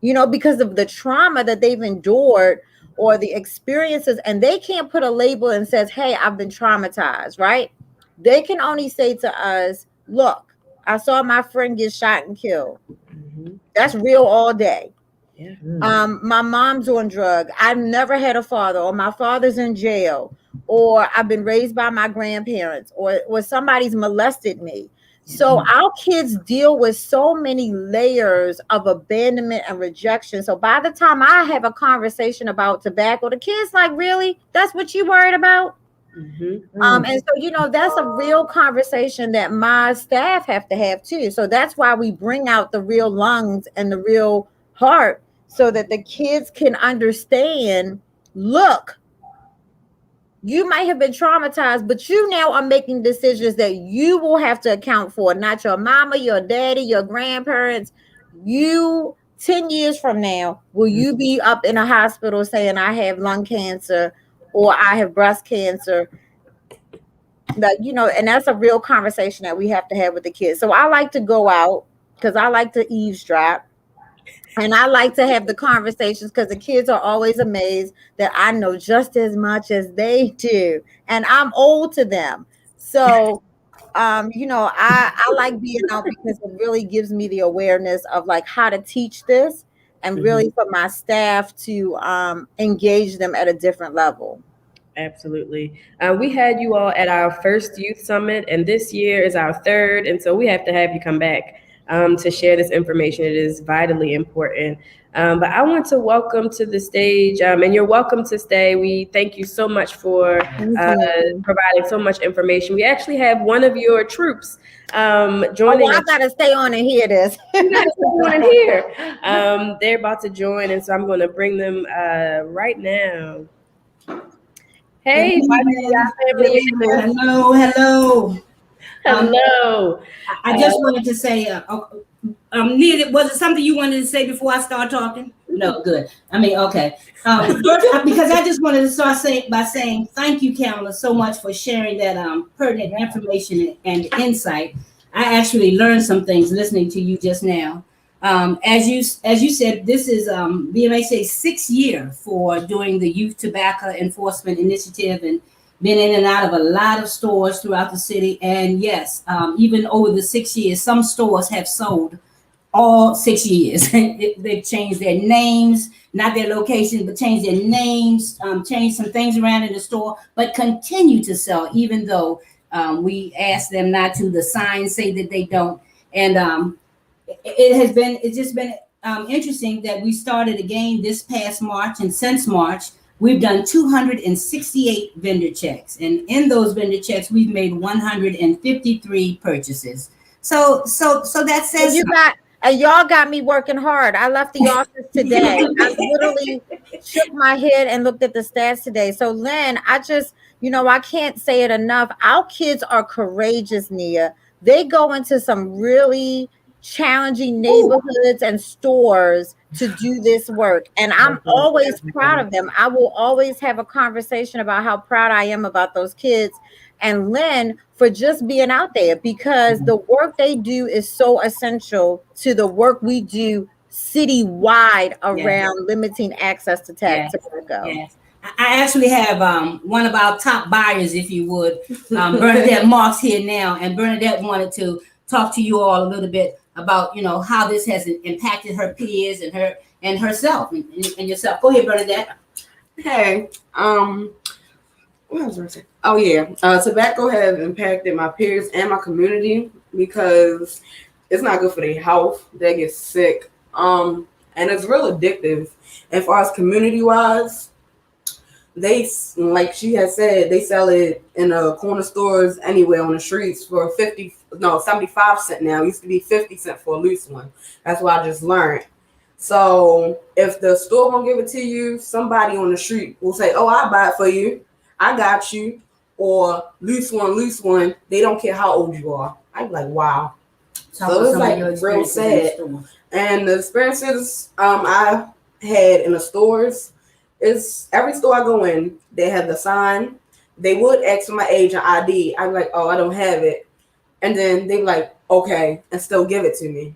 Because of the trauma that they've endured or the experiences, and they can't put a label and says, hey, I've been traumatized, right? They can only say to us, look, I saw my friend get shot and killed. Mm-hmm. That's real all day. Yeah. My mom's on drug. I've never had a father, or my father's in jail, or I've been raised by my grandparents, or somebody's molested me. So our kids deal with so many layers of abandonment and rejection. So by the time I have a conversation about tobacco, the kids like, really? That's what you worried about? Mm-hmm. And so, that's a real conversation that my staff have to have too. So that's why we bring out the real lungs and the real heart, so that the kids can understand, look, you might have been traumatized, but you now are making decisions that you will have to account for, not your mama, your daddy, your grandparents. You, 10 years from now, will you be up in a hospital saying, I have lung cancer or I have breast cancer? That, and that's a real conversation that we have to have with the kids. So I like to go out because I like to eavesdrop. And I like to have the conversations because the kids are always amazed that I know just as much as they do. And I'm old to them. So, I like being out because it really gives me the awareness of like how to teach this, and really for my staff to engage them at a different level. Absolutely. We had you all at our first youth summit, and this year is our third. And so we have to have you come back to share this information. It is vitally important. But I want to welcome to the stage, and you're welcome to stay. We thank you so much for providing so much information. We actually have one of your troops joining us. I gotta stay on and hear this. You gotta stay on and hear. They're about to join, and so I'm going to bring them right now. Hey, family. Hello. Hello. I just wanted to say, Nia, was it something you wanted to say before I start talking? No, good. I mean, okay. First, because I just wanted to start by saying thank you, Kamala, so much for sharing that pertinent information and insight. I actually learned some things listening to you just now. As you said, this is BMHA's 6th year for doing the Youth Tobacco Enforcement Initiative, and been in and out of a lot of stores throughout the city. And yes, even over the 6 years, some stores have sold all 6 years. They've changed their names, not their location, but changed their names, changed some things around in the store, but continue to sell, even though we ask them not to. The signs say that they don't. And it's just been interesting that we started again this past March, and since March, we've done 268 vendor checks. And in those vendor checks, we've made 153 purchases. So that says y'all got me working hard. I left the office today. I literally shook my head and looked at the stats today. So Lynn, I can't say it enough. Our kids are courageous, Nia. They go into some really challenging neighborhoods and stores to do this work, and I'm always proud of them. I will always have a conversation about how proud I am about those kids and Lynn for just being out there, because the work they do is so essential to the work we do citywide around limiting access to tobacco. Yes. I actually have one of our top buyers, if you would, Bernadette Marks here now, and Bernadette wanted to talk to you all a little bit about how this has impacted her peers and herself and yourself. Go ahead, Bernadette. Hey, what was I saying? Oh yeah, tobacco has impacted my peers and my community because it's not good for their health. They get sick, and it's real addictive. And for us, community wise, they, like she has said, they sell it in the corner stores anywhere on the streets for 75 cents now. It used to be 50 cents for a loose one. That's what I just learned. So if the store won't give it to you, somebody on the street will say, oh, I'll buy it for you. I got you. Or loose one. They don't care how old you are. I'm like, wow. So it's like real sad. And the experiences I had in the stores, is every store I go in, they have the sign. They would ask for my age and ID. I'm like, oh, I don't have it. And then they like, okay, and still give it to me.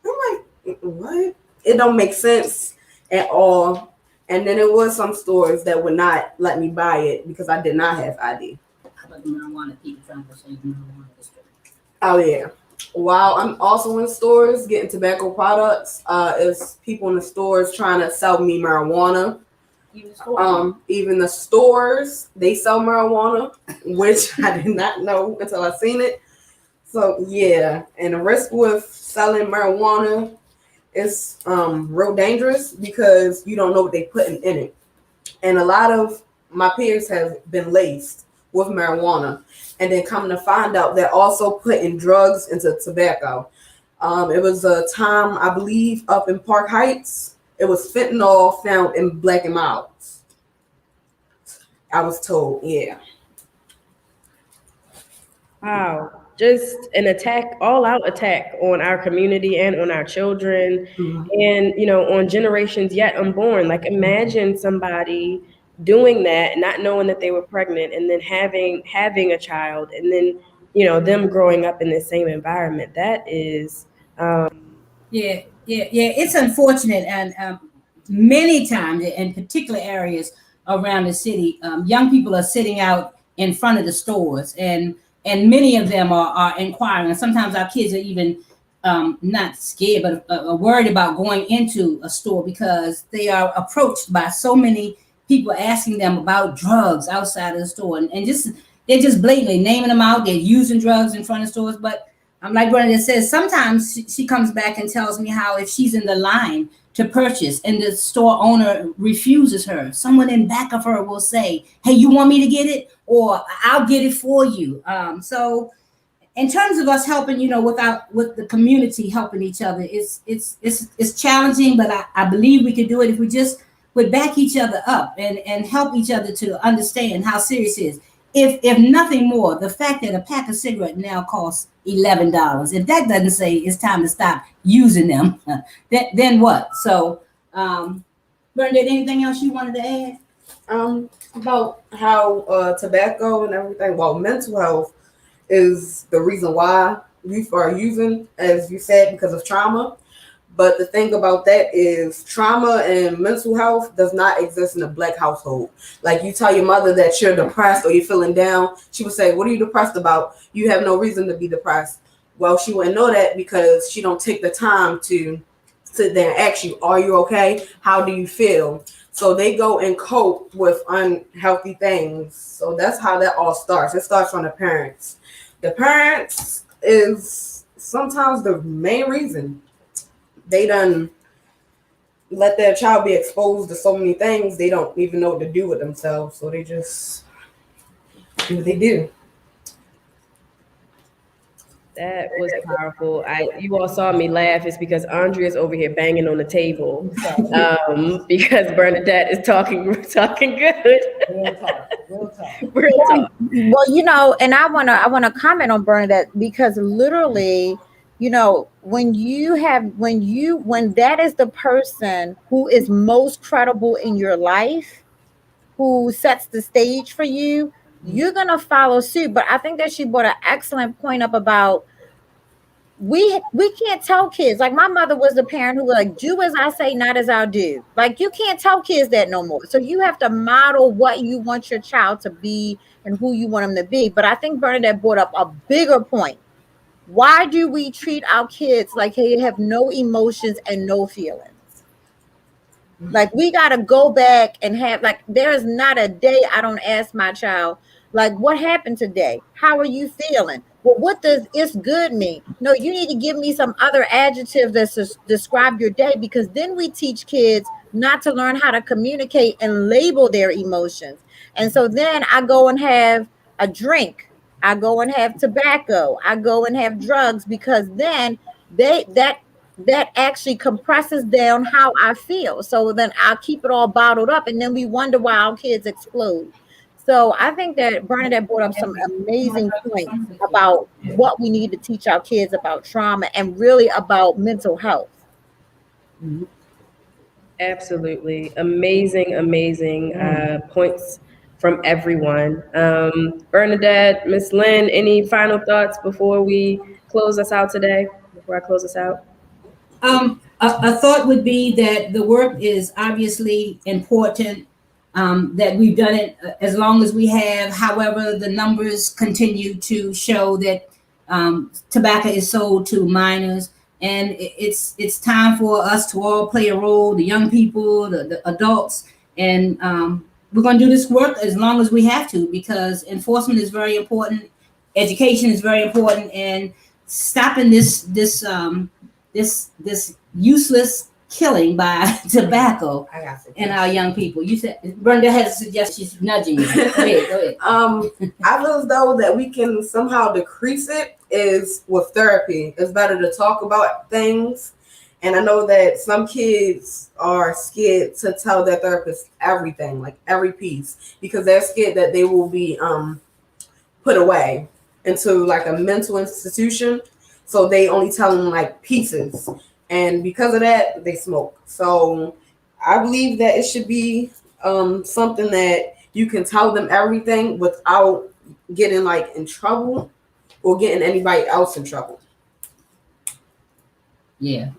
I'm like, what? It don't make sense at all. And then it was some stores that would not let me buy it because I did not have ID. How about the marijuana people trying to say marijuana? Oh yeah. While I'm also in stores getting tobacco products, is people in the stores trying to sell me marijuana. Even the stores, they sell marijuana, which I did not know until I seen it. So yeah, and the risk with selling marijuana is real dangerous because you don't know what they putting in it. And a lot of my peers have been laced with marijuana, and then come to find out they're also putting drugs into tobacco. It was a time, I believe, up in Park Heights. It was fentanyl found in Black and Milds. I was told, yeah. Wow. Just an attack, all-out attack on our community and on our children, and on generations yet unborn. Like, imagine somebody doing that, not knowing that they were pregnant, and then having a child, and then them growing up in the same environment. That is Yeah, it's unfortunate, and many times in particular areas around the city, young people are sitting out in front of the stores, and many of them are inquiring. And sometimes our kids are even not scared, but are worried about going into a store because they are approached by so many people asking them about drugs outside of the store, and they're just blatantly naming them out. They're using drugs in front of stores, but like Bernadette says, sometimes she comes back and tells me how if she's in the line to purchase and the store owner refuses her, someone in back of her will say, hey, you want me to get it? Or I'll get it for you. So in terms of us helping, with the community helping each other, it's challenging, but I believe we could do it if we just would back each other up and help each other to understand how serious it is. If nothing more, the fact that a pack of cigarettes now costs $11, if that doesn't say it's time to stop using them, then what? So, Bernadette, anything else you wanted to add? About how tobacco and everything, well, mental health is the reason why youth are using, as you said, because of trauma. But the thing about that is trauma and mental health does not exist in a Black household. Like, you tell your mother that you're depressed or you're feeling down, she would say, what are you depressed about? You have no reason to be depressed. Well, she wouldn't know that because she don't take the time to sit there and ask you, are you okay? How do you feel? So they go and cope with unhealthy things. So that's how that all starts. It starts from the parents. The parents is sometimes the main reason. They done let their child be exposed to so many things, they don't even know what to do with themselves. So they just do what they do. That was powerful. You all saw me laugh. It's because Andrea's over here banging on the table because Bernadette is talking good. Real talk. Real talk. Well, and I wanna comment on Bernadette, because literally, when that is the person who is most credible in your life, who sets the stage for you, you're gonna follow suit. But I think that she brought an excellent point up about we can't tell kids. Like, my mother was the parent who was like, do as I say, not as I do. Like, you can't tell kids that no more. So you have to model what you want your child to be and who you want them to be. But I think Bernadette brought up a bigger point. Why do we treat our kids like they have no emotions and no feelings? Like, we got to go back and have, like, there is not a day I don't ask my child, like, what happened today? How are you feeling? Well, what does it's good mean? No, you need to give me some other adjective that describe your day, because then we teach kids not to learn how to communicate and label their emotions. And so then I go and have a drink. I go and have tobacco. I go and have drugs, because then that actually compresses down how I feel. So then I'll keep it all bottled up, and then we wonder why our kids explode. So I think that Bernadette brought up some amazing points about what we need to teach our kids about trauma and really about mental health. Absolutely. Amazing points from everyone. Bernadette, Miss Lynn, any final thoughts before we close us out today? Before I close us out? A thought would be that the work is obviously important, that we've done it as long as we have. However, the numbers continue to show that tobacco is sold to minors, and it's time for us to all play a role, the young people, the adults, and we're going to do this work as long as we have to, because enforcement is very important, education is very important, and stopping this useless killing by tobacco and our young people. You said Brenda has suggested, she's nudging you. Go ahead. I feel as though that we can somehow decrease it is with therapy. It's better to talk about things. And I know that some kids are scared to tell their therapist everything, like every piece, because they're scared that they will be put away into like a mental institution. So they only tell them like pieces. And because of that, they smoke. So I believe that it should be something that you can tell them everything without getting like in trouble or getting anybody else in trouble. Yeah.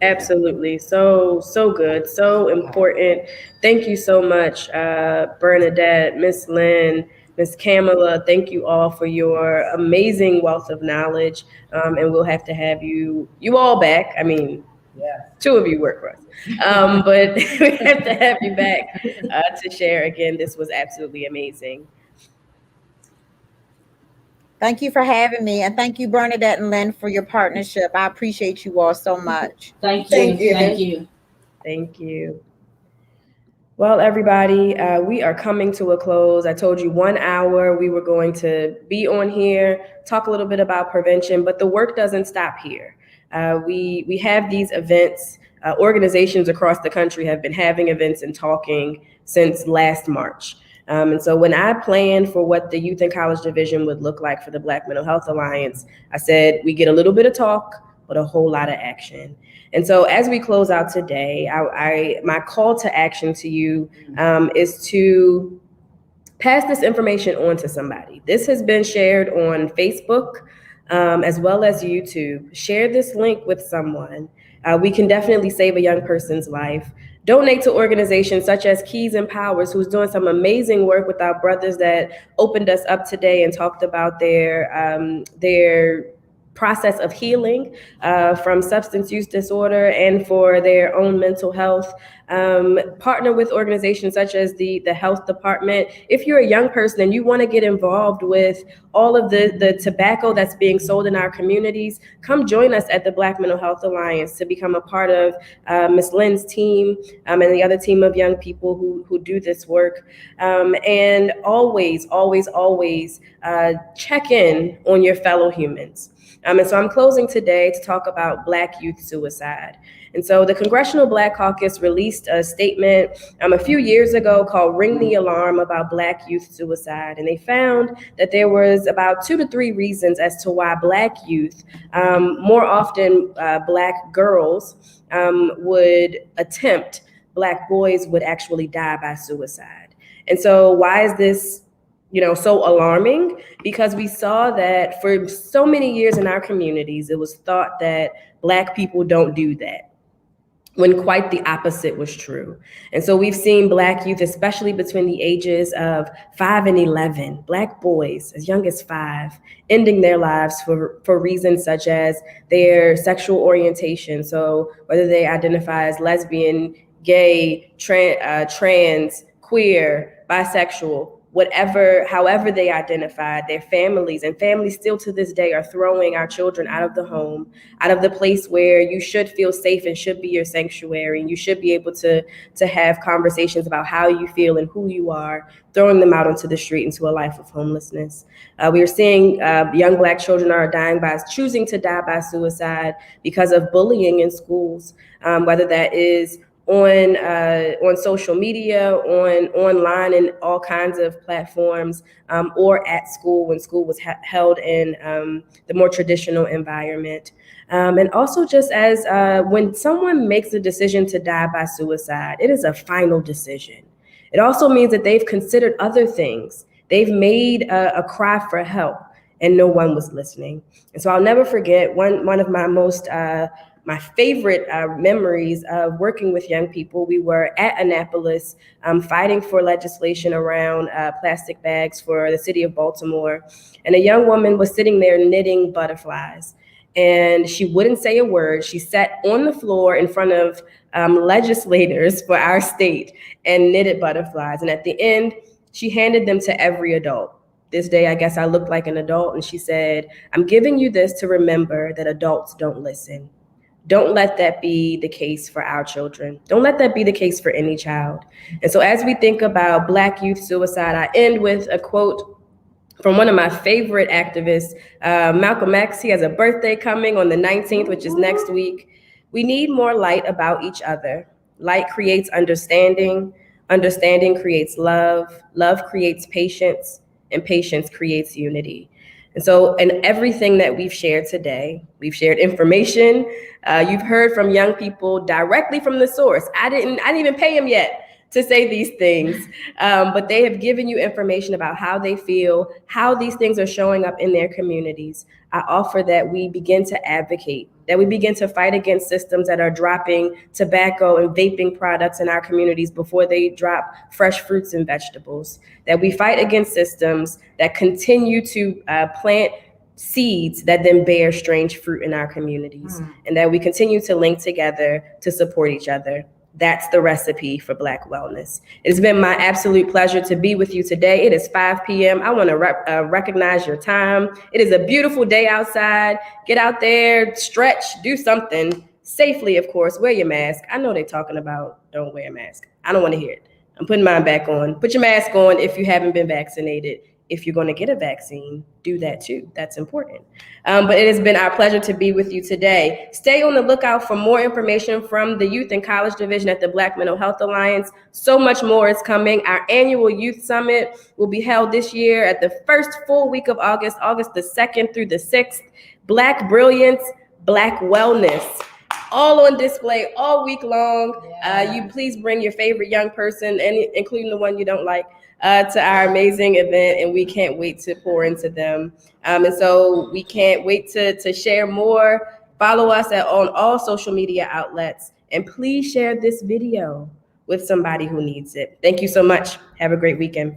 Absolutely. So good. So important. Thank you so much, Bernadette, Miss Lynn, Miss Kamala. Thank you all for your amazing wealth of knowledge. And we'll have to have you all back. I mean, two of you work for us. But we have to have you back to share again. This was absolutely amazing. Thank you for having me. And thank you, Bernadette and Lynn, for your partnership. I appreciate you all so much. Thank you. Thank you. Thank you. Thank you. Well, everybody, we are coming to a close. I told you 1 hour we were going to be on here, talk a little bit about prevention, but the work doesn't stop here. We have these events. Organizations across the country have been having events and talking since last March. And so when I planned for what the Youth and College Division would look like for the Black Mental Health Alliance, I said we get a little bit of talk, but a whole lot of action. And so as we close out today, my call to action to you is to pass this information on to somebody. This has been shared on Facebook as well as YouTube. Share this link with someone. We can definitely save a young person's life. Donate to organizations such as Keys and Powers, who's doing some amazing work with our brothers that opened us up today and talked about their process of healing from substance use disorder and for their own mental health. Partner with organizations such as the health department. If you're a young person and you want to get involved with all of the tobacco that's being sold in our communities, come join us at the Black Mental Health Alliance to become a part of Ms. Lynn's team and the other team of young people who do this work. And always, always, always check in on your fellow humans. And so I'm closing today to talk about Black youth suicide. And so the Congressional Black Caucus released a statement a few years ago called Ring the Alarm about Black youth suicide. And they found that there was about 2 to 3 reasons as to why Black youth, more often Black girls, would attempt, Black boys would actually die by suicide. And so why is this so alarming? Because we saw that for so many years in our communities, it was thought that Black people don't do that, when quite the opposite was true. And so we've seen Black youth, especially between the ages of 5 and 11, Black boys as young as 5, ending their lives for reasons such as their sexual orientation. So whether they identify as lesbian, gay, trans, queer, bisexual, however they identified, their families, and families still to this day are throwing our children out of the home, out of the place where you should feel safe and should be your sanctuary, and you should be able to have conversations about how you feel and who you are, throwing them out onto the street into a life of homelessness. We are seeing young Black children are choosing to die by suicide because of bullying in schools, whether that is on social media, online and all kinds of platforms, or at school when school was held in the more traditional environment. And also just as when someone makes a decision to die by suicide, it is a final decision. It also means that they've considered other things. They've made a cry for help and no one was listening. And so I'll never forget one of my my favorite memories of working with young people. We were at Annapolis fighting for legislation around plastic bags for the city of Baltimore. And a young woman was sitting there knitting butterflies. And she wouldn't say a word. She sat on the floor in front of legislators for our state and knitted butterflies. And at the end, she handed them to every adult. This day, I guess I looked like an adult. And she said, "I'm giving you this to remember that adults don't listen." Don't let that be the case for our children. Don't let that be the case for any child. And so as we think about Black youth suicide, I end with a quote from one of my favorite activists, Malcolm X. He has a birthday coming on the 19th, which is next week. "We need more light about each other. Light creates understanding. Understanding creates love. Love creates patience. And patience creates unity." And so in everything that we've shared today, we've shared information. You've heard from young people directly from the source. I didn't even pay them yet to say these things, but they have given you information about how they feel, how these things are showing up in their communities. I offer that we begin to advocate, that we begin to fight against systems that are dropping tobacco and vaping products in our communities before they drop fresh fruits and vegetables, that we fight against systems that continue to plant seeds that then bear strange fruit in our communities, and that we continue to link together to support each other. That's the recipe for Black wellness. It's been my absolute pleasure to be with you today. It is 5 p.m. I want to recognize your time. It is a beautiful day outside. Get out there, stretch, do something safely, of course. Wear your mask. I know they're talking about don't wear a mask. I don't want to hear it. I'm putting mine back on. Put your mask on if you haven't been vaccinated. If you're going to get a vaccine, do that too. That's important. But it has been our pleasure to be with you today. Stay on the lookout for more information from the Youth and College Division at the Black Mental Health Alliance. So much more is coming. Our annual Youth Summit will be held this year at the first full week of August, August the 2nd through the 6th. Black Brilliance, Black Wellness, all on display all week long. You please bring your favorite young person, including the one you don't like, to our amazing event, and we can't wait to pour into them. And so we can't wait to share more. Follow us on all social media outlets, and please share this video with somebody who needs it. Thank you so much. Have a great weekend.